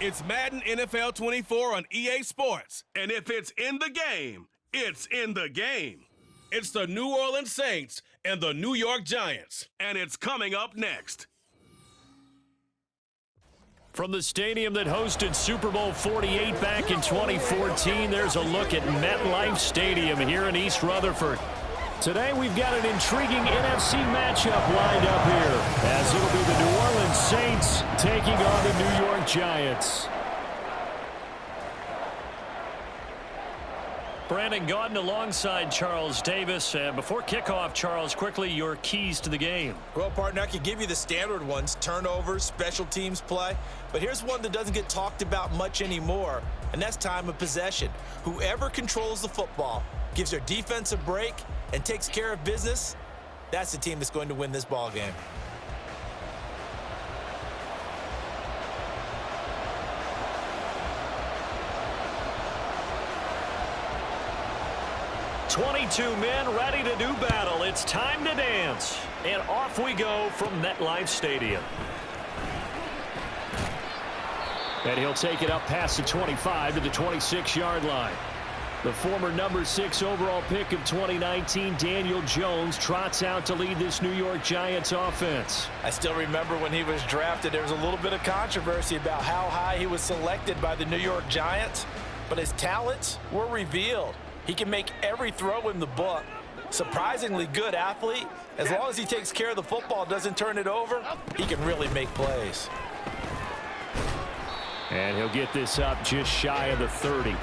It's Madden NFL 24 on EA Sports. And if it's in the game, it's in the game. It's the New Orleans Saints and the New York Giants. And it's coming up next. From the stadium that hosted Super Bowl 48 back in 2014, there's a look at MetLife Stadium here in East Rutherford. Today we've got an intriguing NFC matchup lined up here, as it'll be the New Orleans Saints taking on the New York Giants. Brandon Gaudin alongside Charles Davis. Before kickoff, Charles, quickly your keys to the game. Well, partner, I could give you the standard ones, turnovers, special teams play. But here's one that doesn't get talked about much anymore, and that's time of possession. Whoever controls the football, gives their defense a break, and takes care of business, that's the team that's going to win this ball game. "22 men ready to do battle. It's time to dance." And off we go from MetLife Stadium. And he'll take it up past the 25 to the 26-yard line. The former number 6 overall pick of 2019, Daniel Jones, trots out to lead this New York Giants offense. I still remember when he was drafted, there was a little bit of controversy about how high he was selected by the New York Giants, but his talents were revealed. He can make every throw in the book. Surprisingly good athlete. As long as he takes care of the football, doesn't turn it over, he can really make plays. And he'll get this up just shy of the 30.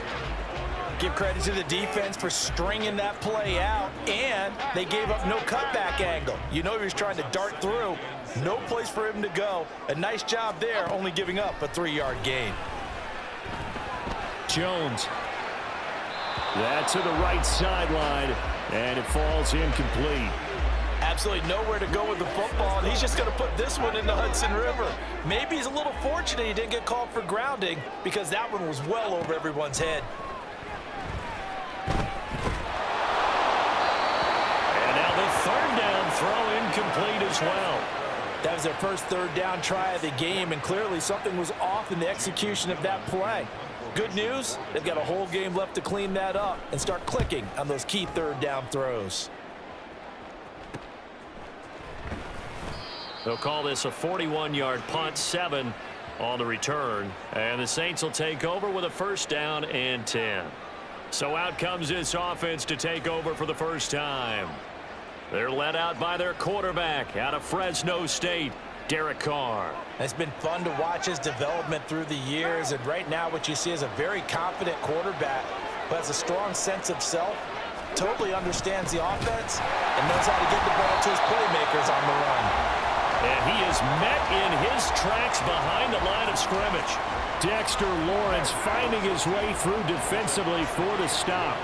Give credit to the defense for stringing that play out, and they gave up no cutback angle. You know he was trying to dart through. No place for him to go. A nice job there, only giving up a 3-yard gain. Jones. That to the right sideline, and it falls incomplete. Absolutely nowhere to go with the football, and he's just going to put this one in the Hudson River. Maybe he's a little fortunate he didn't get called for grounding, because that one was well over everyone's head. And now the third down throw incomplete as well. That was their first third down try of the game, and clearly something was off in the execution of that play. Good news, they've got a whole game left to clean that up and start clicking on those key third down throws. They'll call this a 41-yard punt, 7 on the return. And the Saints will take over with a first down and 10. So out comes this offense to take over for the first time. They're led out by their quarterback out of Fresno State, Derek Carr. It's been fun to watch his development through the years, and right now what you see is a very confident quarterback who has a strong sense of self, totally understands the offense, and knows how to get the ball to his playmakers on the run. And he is met in his tracks behind the line of scrimmage. Dexter Lawrence finding his way through defensively for the stop.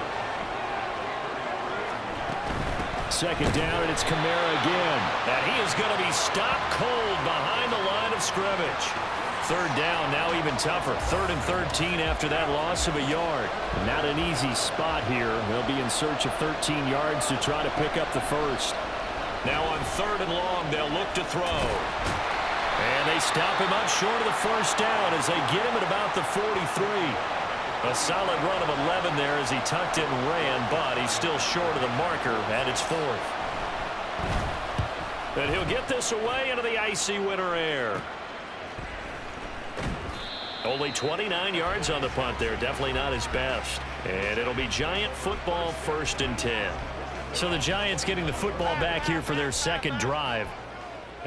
Second down, and it's Kamara again. And he is going to be stopped cold behind the line of scrimmage. Third down, now even tougher. 3rd and 13 after that loss of a yard. Not an easy spot here. They'll be in search of 13 yards to try to pick up the first. Now on 3rd and long, they'll look to throw. And they stop him up short of the first down as they get him at about the 43. A solid run of 11 there as he tucked it and ran, but he's still short of the marker, and it's 4th. And he'll get this away into the icy winter air. Only 29 yards on the punt there. Definitely not his best. And it'll be Giant football, 1st and 10. So the Giants getting the football back here for their second drive.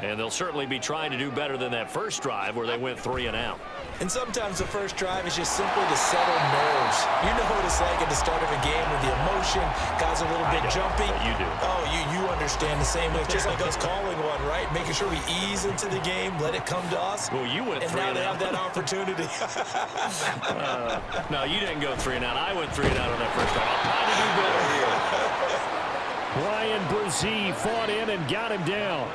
And they'll certainly be trying to do better than that first drive where they went 3 and out. And sometimes the first drive is just simply to settle nerves. You know what it's like at the start of a game with the emotion, guys are a little bit jumpy. You do. Oh, you understand the same way. It's just like us calling one, right? Making sure we ease into the game, let it come to us. Well, you went 3 and out. And now they have that opportunity. No, you didn't go 3 and out. I went 3 and out on that first drive. I'll try to do better here. Brian Brzee fought in and got him down.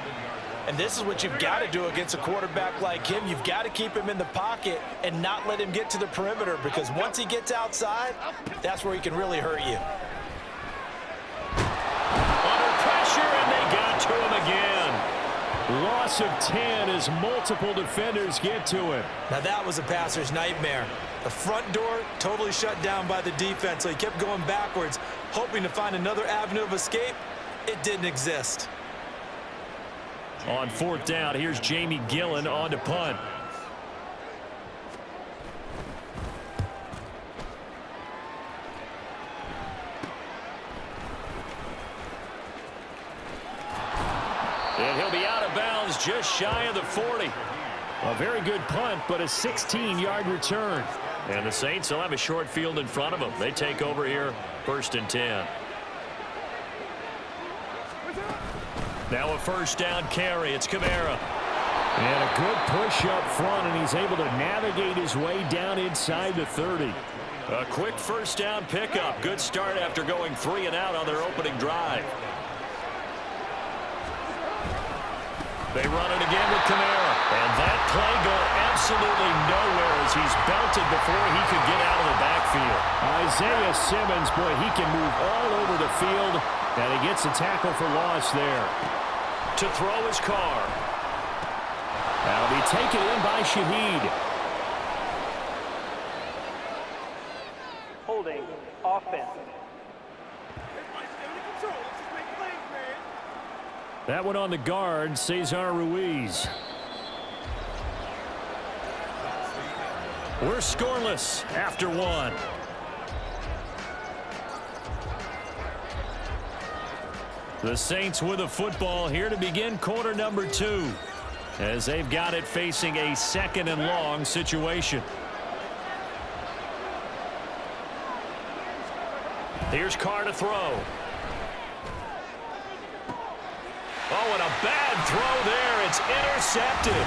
And this is what you've got to do against a quarterback like him. You've got to keep him in the pocket and not let him get to the perimeter, because once he gets outside, that's where he can really hurt you. Under pressure, and they got to him again. Loss of 10 as multiple defenders get to him. Now that was a passer's nightmare. The front door totally shut down by the defense, so he kept going backwards, hoping to find another avenue of escape. It didn't exist. On 4th down, here's Jamie Gillen on to punt. And he'll be out of bounds just shy of the 40. A very good punt, but a 16-yard return. And the Saints will have a short field in front of them. They take over here, 1st and 10. Now a 1st down carry. It's Kamara. And a good push up front, and he's able to navigate his way down inside the 30. A quick 1st down pickup. Good start after going 3 and out on their opening drive. They run it again with Kamara. And that play going absolutely nowhere as he's belted before he could get out of the backfield. Isaiah Simmons, boy, he can move all over the field. And he gets a tackle for loss there. To throw his car. That'll be taken in by Shaheed. Holding offense. That one on the guard, Cesar Ruiz. We're scoreless after 1. The Saints with a football here to begin quarter number 2. As they've got it facing a 2nd and long situation. Here's Carr to throw. Oh, and a bad throw there. It's intercepted.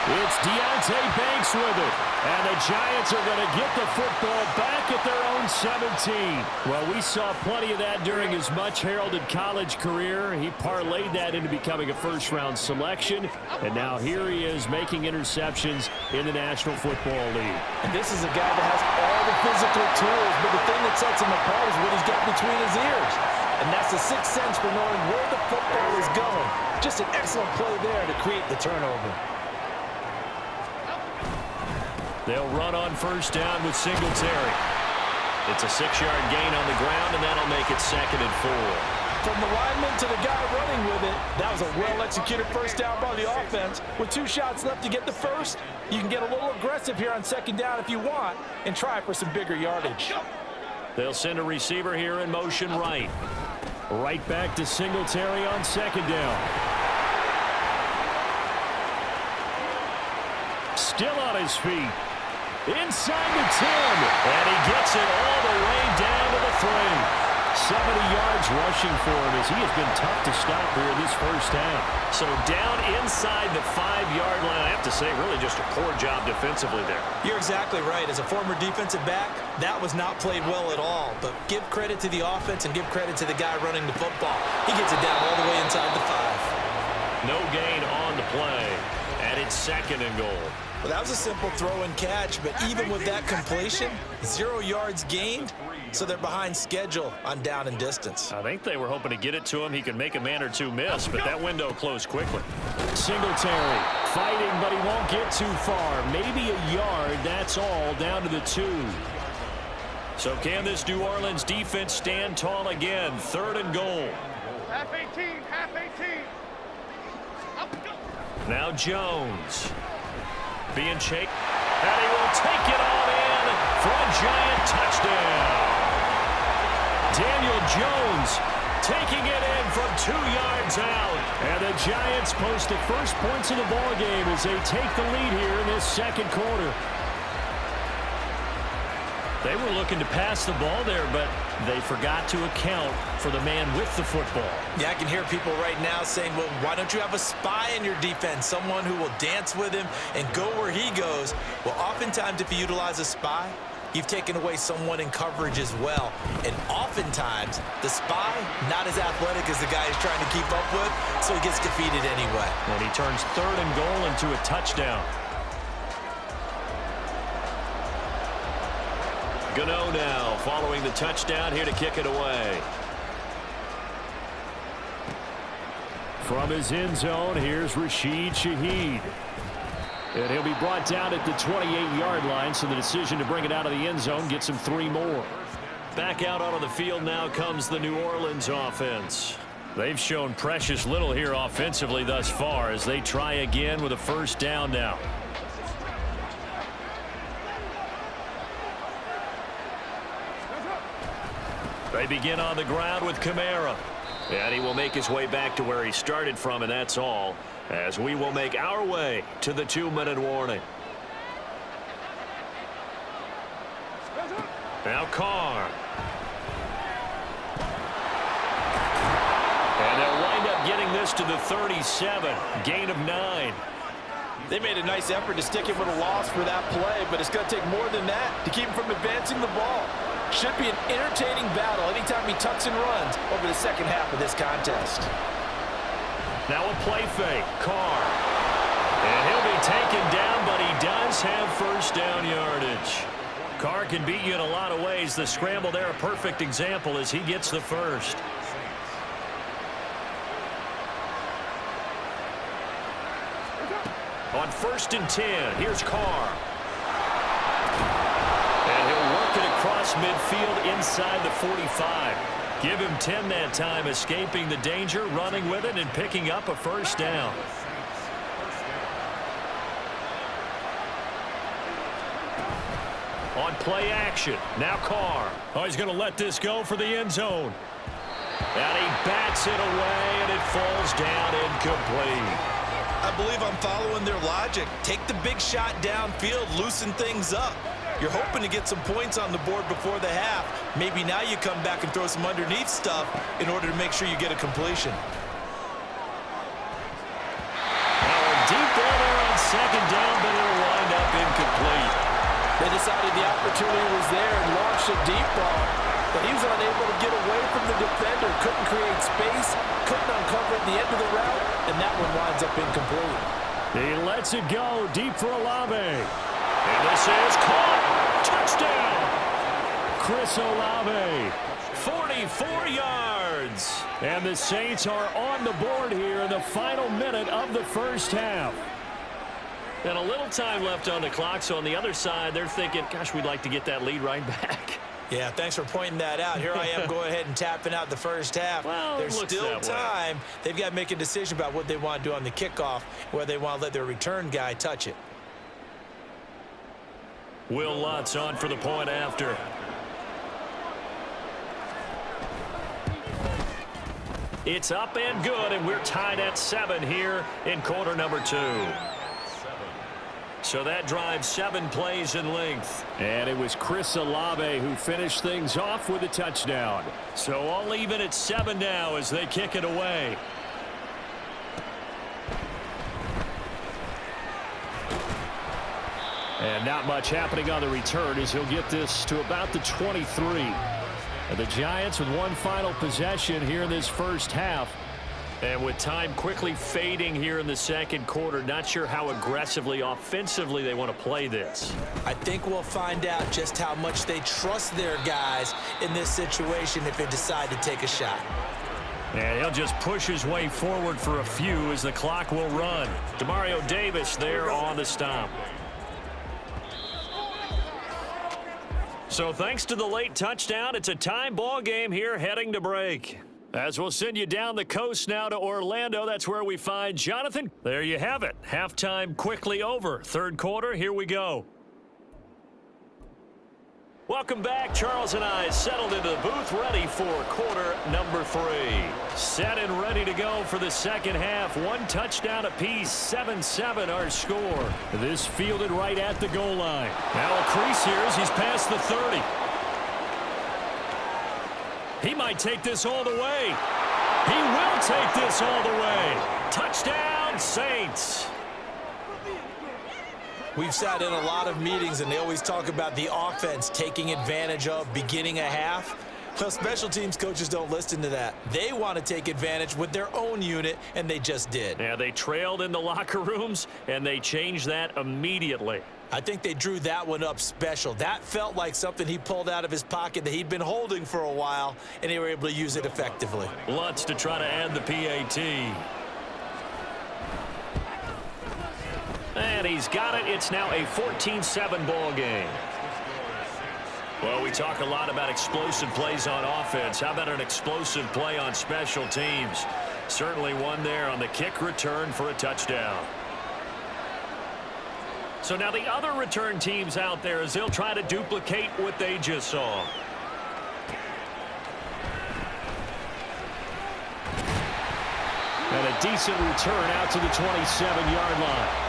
It's Deonte Banks with it. And the Giants are going to get the football back at their own 17. Well, we saw plenty of that during his much-heralded college career. He parlayed that into becoming a first-round selection. And now here he is making interceptions in the National Football League. And this is a guy that has all the physical tools, but the thing that sets him apart is what he's got between his ears. And that's the sixth sense for knowing where the football is going. Just an excellent play there to create the turnover. They'll run on 1st down with Singletary. It's a 6-yard gain on the ground, and that'll make it 2nd and 4. From the lineman to the guy running with it, that was a well-executed 1st down by the offense. With 2 shots left to get the first, you can get a little aggressive here on 2nd down if you want and try for some bigger yardage. They'll send a receiver here in motion right. Right back to Singletary on 2nd down. Still on his feet. Inside the 10. And he gets it all the way down to the 3. 70 yards rushing for him as he has been tough to stop here this 1st half. So down inside the 5-yard line. I have to say, really just a poor job defensively there. You're exactly right. As a former defensive back, that was not played well at all. But give credit to the offense and give credit to the guy running the football. He gets it down all the way inside the 5. No gain on the play. And it's 2nd and goal. Well, that was a simple throw and catch, but even with that completion, 0 yards gained, so they're behind schedule on down and distance. I think they were hoping to get it to him. He could make a man or 2 miss, but that window closed quickly. Singletary fighting, but he won't get too far. Maybe a yard, that's all, down to the 2. So can this New Orleans defense stand tall again? 3rd and goal. Half 18, half 18. Up, go. Now Jones. Being shaped, and he will take it all in for a Giant touchdown. Daniel Jones taking it in from 2 yards out. And the Giants post the first points of the ball game as they take the lead here in this 2nd quarter. They were looking to pass the ball there, but they forgot to account for the man with the football. Yeah, I can hear people right now saying, well, why don't you have a spy in your defense, someone who will dance with him and go where he goes? Well, oftentimes if you utilize a spy, you've taken away someone in coverage as well. And oftentimes, the spy, not as athletic as the guy he's trying to keep up with, so he gets defeated anyway. And he turns 3rd and goal into a touchdown. Gano now following the touchdown here to kick it away. From his end zone, here's Rashid Shaheed. And he'll be brought down at the 28-yard line, so the decision to bring it out of the end zone gets him 3 more. Back out onto the field now comes the New Orleans offense. They've shown precious little here offensively thus far as they try again with a first down now. They begin on the ground with Kamara. And he will make his way back to where he started from, and that's all, as we will make our way to the 2-minute warning. Now Carr. And they'll wind up getting this to the 37. Gain of 9. They made a nice effort to stick him with a loss for that play, but it's going to take more than that to keep him from advancing the ball. Should be an entertaining battle anytime he tucks and runs over the second half of this contest. Now a play fake. Carr. And he'll be taken down, but he does have first down yardage. Carr can beat you in a lot of ways. The scramble there, a perfect example as he gets the first. On 1st and 10, here's Carr. And he'll work it across midfield inside the 45. Give him 10 that time, escaping the danger, running with it, and picking up a first down. On play action, now Carr. Oh, he's going to let this go for the end zone. And he bats it away, and it falls down incomplete. I believe I'm following their logic. Take the big shot downfield, loosen things up. You're hoping to get some points on the board before the half. Maybe now you come back and throw some underneath stuff in order to make sure you get a completion. Now a deep ball there on 2nd down, but it'll wind up incomplete. They decided the opportunity was there and launched a deep ball, but he was unable to get away from the defender, couldn't create space, couldn't uncover at the end of the route, and that one winds up incomplete. He lets it go deep for Olave. And this is caught. Touchdown. Chris Olave. 44 yards. And the Saints are on the board here in the final minute of the first half. And a little time left on the clock, so on the other side, they're thinking, gosh, we'd like to get that lead right back. Yeah, thanks for pointing that out. Here I am going ahead and tapping out the first half. Well, there's still time. They've got to make a decision about what they want to do on the kickoff, whether they want to let their return guy touch it. Will Lutz on for the point after. It's up and good, and we're tied at 7 here in quarter number 2. So that drives 7 plays in length. And it was Chris Olave who finished things off with a touchdown. So all even at 7 now as they kick it away. And not much happening on the return as he'll get this to about the 23. And the Giants with one final possession here in this first half. And with time quickly fading here in the second quarter, not sure how aggressively, offensively they want to play this. I think we'll find out just how much they trust their guys in this situation if they decide to take a shot. And he'll just push his way forward for a few as the clock will run. Demario Davis there on the stop. So thanks to the late touchdown, it's a time ball game here heading to break. As we'll send you down the coast now to Orlando, that's where we find Jonathan. There you have it. Halftime quickly over. Third quarter, here we go. Welcome back. Charles and I settled into the booth, ready for quarter number 3. Set and ready to go for the second half. One touchdown apiece, 7-7 our score. This fielded right at the goal line. Now a crease here as he's past the 30. He might take this all the way. He will take this all the way. Touchdown, Saints. We've sat in a lot of meetings, and they always talk about the offense taking advantage of beginning a half. Well, special teams coaches don't listen to that. They want to take advantage with their own unit, and they just did. Yeah, they trailed in the locker rooms, and they changed that immediately. I think they drew that one up special. That felt like something he pulled out of his pocket that he'd been holding for a while, and they were able to use it effectively. Lutz to try to add the PAT. And he's got it. It's now a 14-7 ball game. Well, we talk a lot about explosive plays on offense. How about an explosive play on special teams? Certainly one there on the kick return for a touchdown. So now the other return teams out there as they'll try to duplicate what they just saw. And a decent return out to the 27-yard line.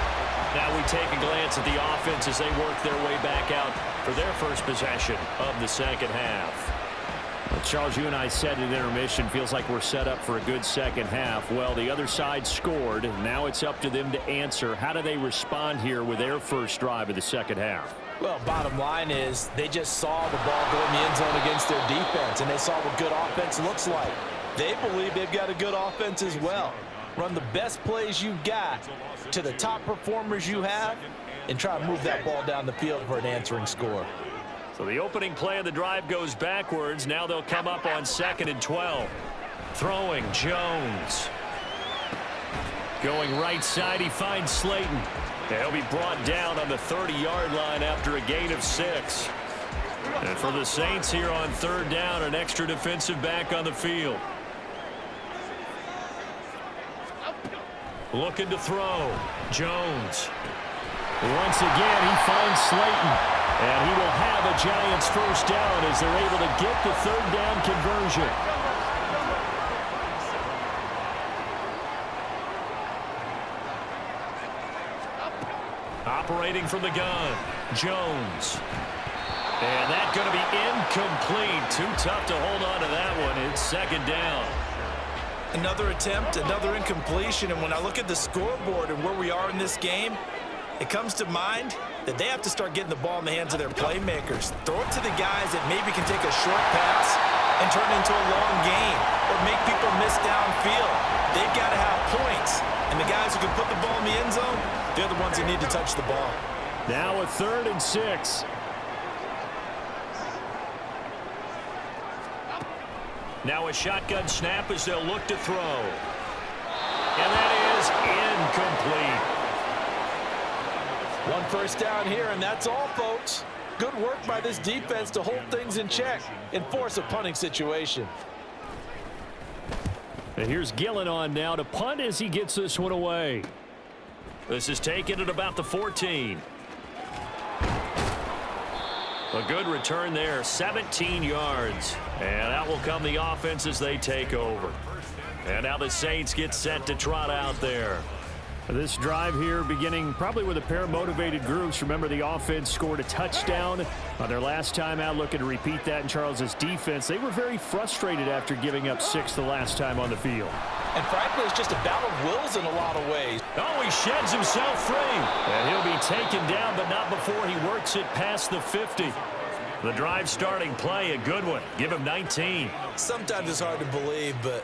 Now we take a glance at the offense as they work their way back out for their first possession of the second half. Well, Charles, you and I said at intermission, feels like we're set up for a good second half. Well, the other side scored. Now it's up to them to answer. How do they respond here with their first drive of the second half? Well, bottom line is they just saw the ball go in the end zone against their defense, and they saw what good offense looks like. They believe they've got a good offense as well. Run the best plays you've got to the top performers you have and try to move that ball down the field for an answering score. So the opening play of the drive goes backwards. Now they'll come up on 2nd and 12. Throwing, Jones. Going right side, he finds Slayton. He'll be brought down on the 30-yard line after a gain of 6. And for the Saints here on 3rd down, an extra defensive back on the field. Looking to throw. Jones. Once again, he finds Slayton. And he will have a Giants first down as they're able to get the 3rd down conversion. Operating from the gun. Jones. And that's going to be incomplete. Too tough to hold on to that one. It's 2nd down. Another attempt, another incompletion, and when I look at the scoreboard and where we are in this game, it comes to mind that they have to start getting the ball in the hands of their playmakers. Throw it to the guys that maybe can take a short pass and turn it into a long gain or make people miss downfield. They've got to have points, and the guys who can put the ball in the end zone, they're the ones that need to touch the ball. Now a 3rd and 6. Now a shotgun snap as they'll look to throw. And that is incomplete. One first down here, and that's all, folks. Good work by this defense to hold things in check and force a punting situation. And here's Gillen on now to punt as he gets this one away. This is taken at about the 14. A good return there, 17 yards. And out will come the offense as they take over. And now the Saints get set to trot out there. This drive here beginning probably with a pair of motivated groups. Remember, the offense scored a touchdown on their last time out. Looking to repeat that in Charles's defense. They were very frustrated after giving up 6 the last time on the field. And frankly, it's just a battle of wills in a lot of ways. Oh, he sheds himself free. And he'll be taken down, but not before he works it past the 50. The drive starting play, a good one. Give him 19. Sometimes it's hard to believe, but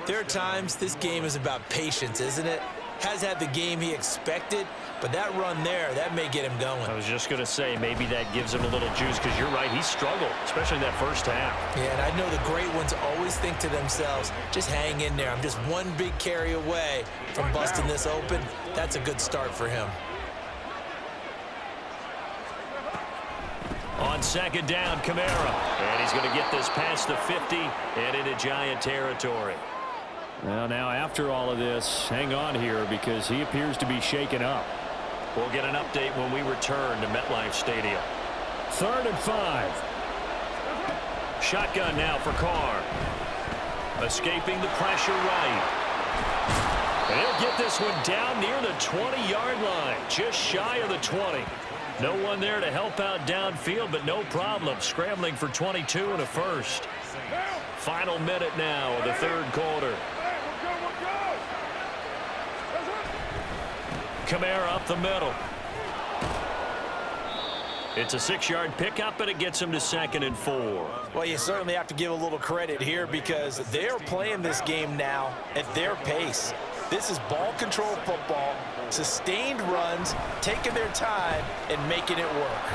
there are times this game is about patience, isn't it? Has had the game he expected, but that run there, that may get him going. I was just going to say, maybe that gives him a little juice, because you're right, he struggled, especially that first half. Yeah, and I know the great ones always think to themselves, just hang in there. I'm just one big carry away from busting this open. That's a good start for him. On 2nd down, Kamara. And he's going to get this past the 50 and into Giant territory. Well, now after all of this, hang on here because he appears to be shaken up. We'll get an update when we return to MetLife Stadium. 3rd and 5. Shotgun now for Carr. Escaping the pressure right. And he'll get this one down near the 20-yard line, just shy of the 20. No one there to help out downfield, but no problem. Scrambling for 22 and a first. Final minute now of the 3rd quarter. Kamara up the middle. It's a 6-yard pickup, and it gets him to 2nd and 4. Well, you certainly have to give a little credit here because they're playing this game now at their pace. This is ball control football, sustained runs, taking their time, and making it work.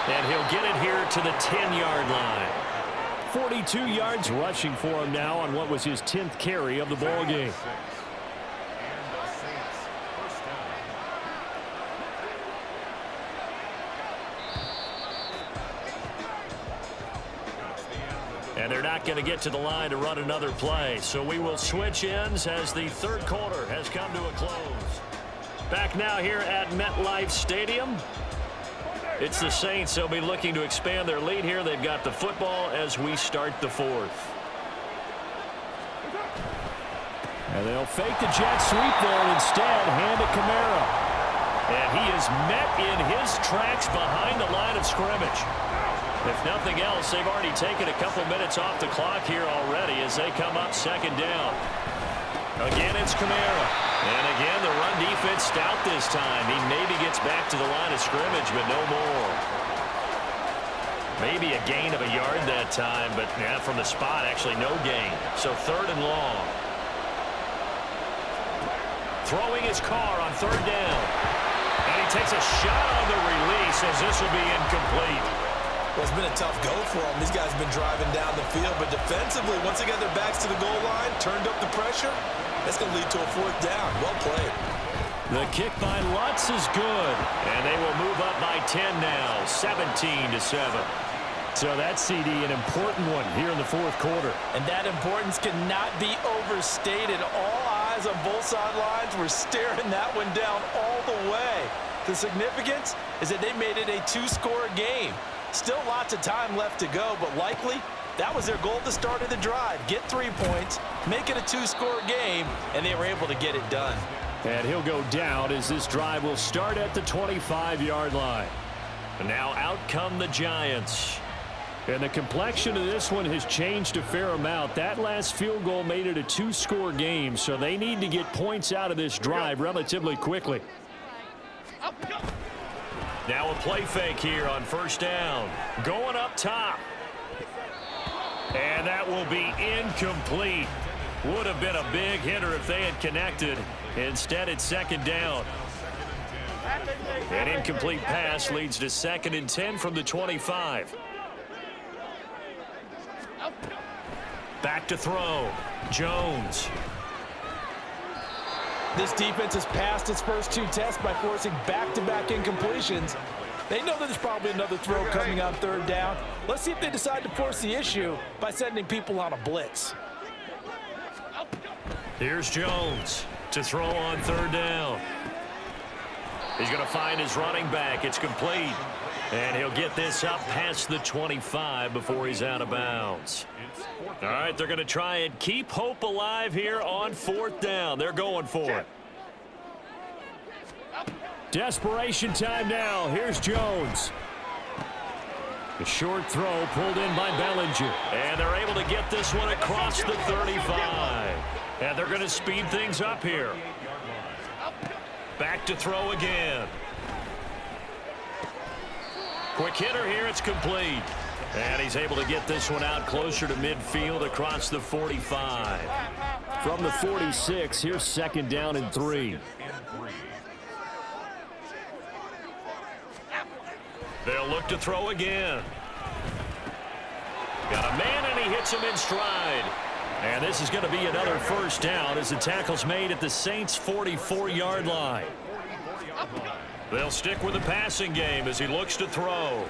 And he'll get it here to the 10-yard line. 42 yards rushing for him now on what was his 10th carry of the ball game. And they're not going to get to the line to run another play. So we will switch ends as the third quarter has come to a close. Back now here at MetLife Stadium. It's the Saints. They'll be looking to expand their lead here. They've got the football as we start the fourth. And they'll fake the jet sweep there and instead hand to Kamara. And he is met in his tracks behind the line of scrimmage. If nothing else, they've already taken a couple minutes off the clock here already as they come up second down. Again, it's Kamara. And again, the run defense stout this time. He maybe gets back to the line of scrimmage, but no more. Maybe a gain of a yard that time, but yeah, from the spot, actually no gain. So third and long. Throwing his car on third down. And he takes a shot on the release as this will be incomplete. Well, it's been a tough go for them. These guys have been driving down the field, but defensively, once they got their backs to the goal line, turned up the pressure, that's going to lead to a fourth down. Well played. The kick by Lutz is good. And they will move up by 10 now, 17-7. So that CD, an important one here in the fourth quarter. And that importance cannot be overstated. All eyes on both sidelines were staring that one down all the way. The significance is that they made it a two-score game. Still lots of time left to go, but likely that was their goal at the start of the drive. Get 3 points, make it a two-score game, and they were able to get it done. And he'll go down as this drive will start at the 25-yard line. And now out come the Giants. And the complexion of this one has changed a fair amount. That last field goal made it a two-score game, so they need to get points out of this drive relatively quickly. Now a play fake here on first down. Going up top. And that will be incomplete. Would have been a big hitter if they had connected. Instead, it's second down. An incomplete pass leads to 2nd and 10 from the 25. Back to throw. Jones. This defense has passed its first two tests by forcing back-to-back incompletions. They know that there's probably another throw coming on third down. Let's see if they decide to force the issue by sending people on a blitz. Here's Jones to throw on third down. He's going to find his running back. It's complete. And he'll get this up past the 25 before he's out of bounds. All right, they're going to try and keep hope alive here on fourth down. They're going for it. Desperation time now. Here's Jones. The short throw pulled in by Bellinger. And they're able to get this one across the 35. And they're going to speed things up here. Back to throw again. Quick hitter here. It's complete. And he's able to get this one out closer to midfield across the 45. From the 46, here's 2nd down and 3. They'll look to throw again. Got a man, and he hits him in stride. And this is going to be another first down as the tackle's made at the Saints' 44-yard line. They'll stick with the passing game as he looks to throw.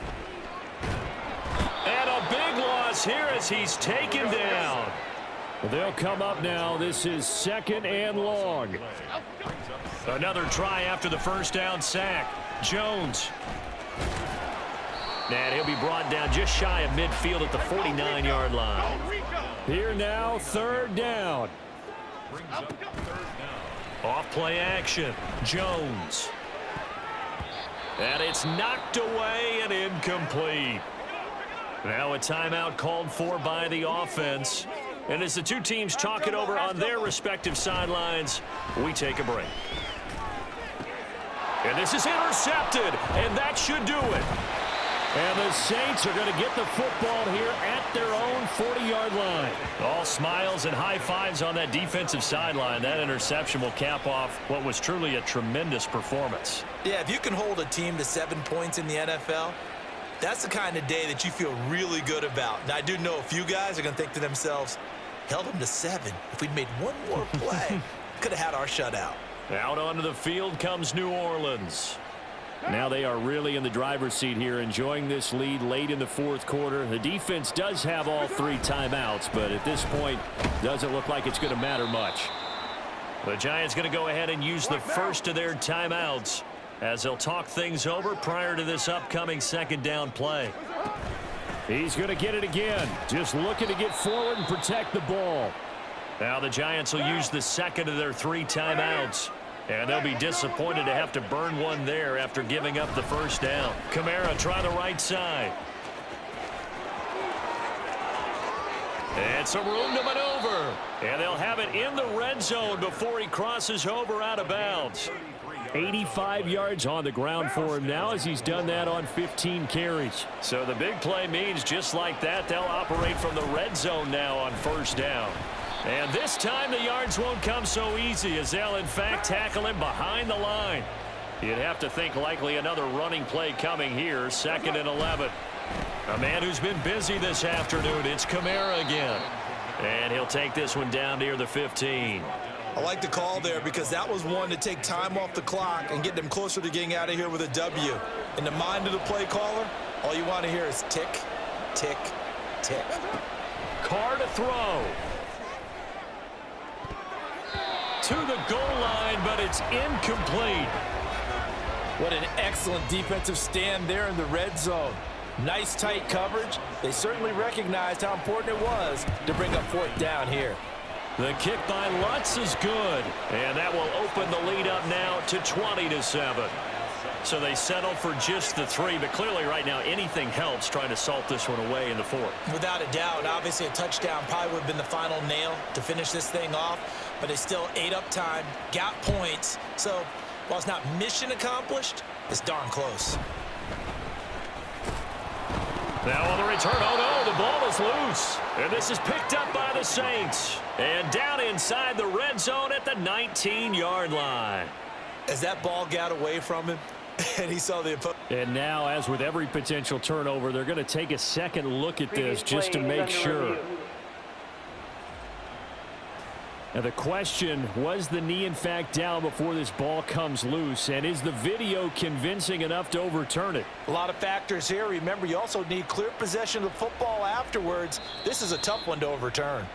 And a big loss here as he's taken down. Well, they'll come up now. This is 2nd and long. Another try after the first down sack. Jones. And he'll be brought down just shy of midfield at the 49-yard line. Here now, 3rd down. Off play action. Jones. And it's knocked away and incomplete. Now a timeout called for by the offense. And as the two teams talk it over on their respective sidelines, we take a break. And this is intercepted, and that should do it. And the Saints are going to get the football here at their own 40-yard line. All smiles and high fives on that defensive sideline. That interception will cap off what was truly a tremendous performance. Yeah, if you can hold a team to 7 points in the NFL, that's the kind of day that you feel really good about. Now, I do know a few guys are going to think to themselves, held them to 7. If we'd made one more play, could have had our shutout. Out onto the field comes New Orleans. Now they are really in the driver's seat here, enjoying this lead late in the fourth quarter. The defense does have all 3 timeouts, but at this point, doesn't look like it's going to matter much. The Giants going to go ahead and use the first of their timeouts as they'll talk things over prior to this upcoming second down play. He's going to get it again, just looking to get forward and protect the ball. Now the Giants will use the second of their 3 timeouts. And they'll be disappointed to have to burn one there after giving up the first down. Kamara try the right side. And some room to maneuver. And they'll have it in the red zone before he crosses over out of bounds. 85 yards on the ground for him now as he's done that on 15 carries. So the big play means just like that, they'll operate from the red zone now on first down. And this time the yards won't come so easy as they'll in fact tackle him behind the line. You'd have to think likely another running play coming here, 2nd and 11. A man who's been busy this afternoon, it's Kamara again. And he'll take this one down near the 15. I like the call there because that was one to take time off the clock and get them closer to getting out of here with a W. In the mind of the play caller, all you want to hear is tick, tick, tick. Carr to throw. To the goal line, but it's incomplete. What an excellent defensive stand there in the red zone. Nice tight coverage. They certainly recognized how important it was to bring up 4th down here. The kick by Lutz is good, and that will open the lead up now to 20-7. So they settle for just the 3, but clearly right now anything helps trying to salt this one away in the 4th. Without a doubt, obviously a touchdown probably would have been the final nail to finish this thing off, but they still ate up time, got points. So while it's not mission accomplished, it's darn close. Now on the return, oh no, the ball is loose. And this is picked up by the Saints. And down inside the red zone at the 19-yard line. As that ball got away from him, and he saw the opponent. And now, as with every potential turnover, they're going to take a second look at this just to make sure. Now the question, was the knee in fact down before this ball comes loose? And is the video convincing enough to overturn it? A lot of factors here. Remember, you also need clear possession of the football afterwards. This is a tough one to overturn.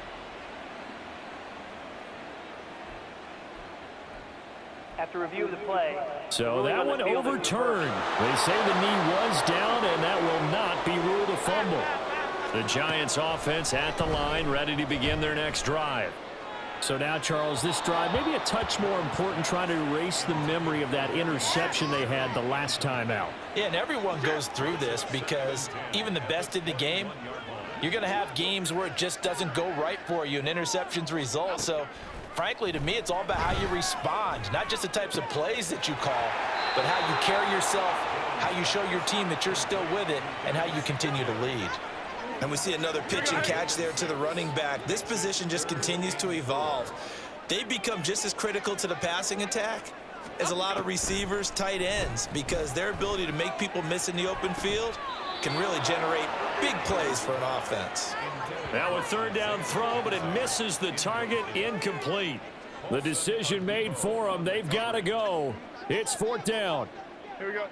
After review of the play. So that one overturned. They say the knee was down, and that will not be ruled a fumble. The Giants offense at the line, ready to begin their next drive. So now, Charles, this drive maybe a touch more important, trying to erase the memory of that interception they had the last time out. Yeah, and everyone goes through this because even the best in the game, you're going to have games where it just doesn't go right for you and interceptions result. So, frankly, to me, it's all about how you respond, not just the types of plays that you call, but how you carry yourself, how you show your team that you're still with it, and how you continue to lead. And we see another pitch and catch there to the running back. This position just continues to evolve. They become just as critical to the passing attack as a lot of receivers, tight ends, because their ability to make people miss in the open field can really generate big plays for an offense. Now a third down throw, but it misses the target, incomplete. The decision made for them. They've got to go. It's 4th down. Here we go.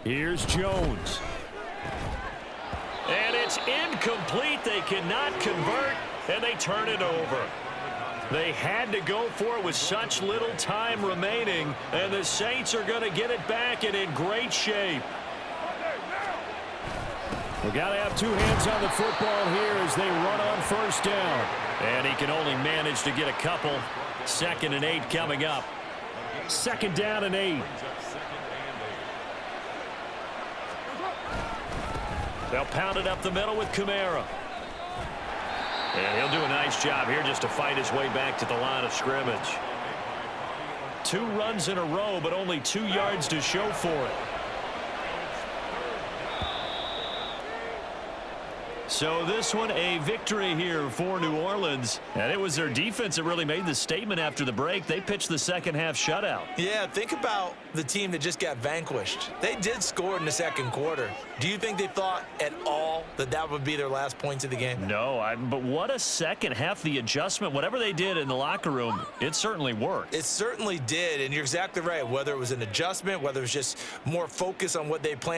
Here's Jones. And it's incomplete. They cannot convert, and they turn it over. They had to go for it with such little time remaining, and the Saints are going to get it back and in great shape. We've got to have 2 hands on the football here as they run on first down. And he can only manage to get a couple. 2nd and 8 coming up. 2nd down and 8. They'll pound it up the middle with Kamara. And he'll do a nice job here just to fight his way back to the line of scrimmage. 2 runs in a row, but only 2 yards to show for it. So this one a victory here for New Orleans. And it was their defense that really made the statement after the break. They pitched the second half shutout. Yeah, think about the team that just got vanquished. They did score in the second quarter. Do you think they thought at all that that would be their last points of the game? No, but what a second half. The adjustment, whatever they did in the locker room, it certainly worked. It certainly did, and you're exactly right. Whether it was an adjustment, whether it was just more focus on what they planned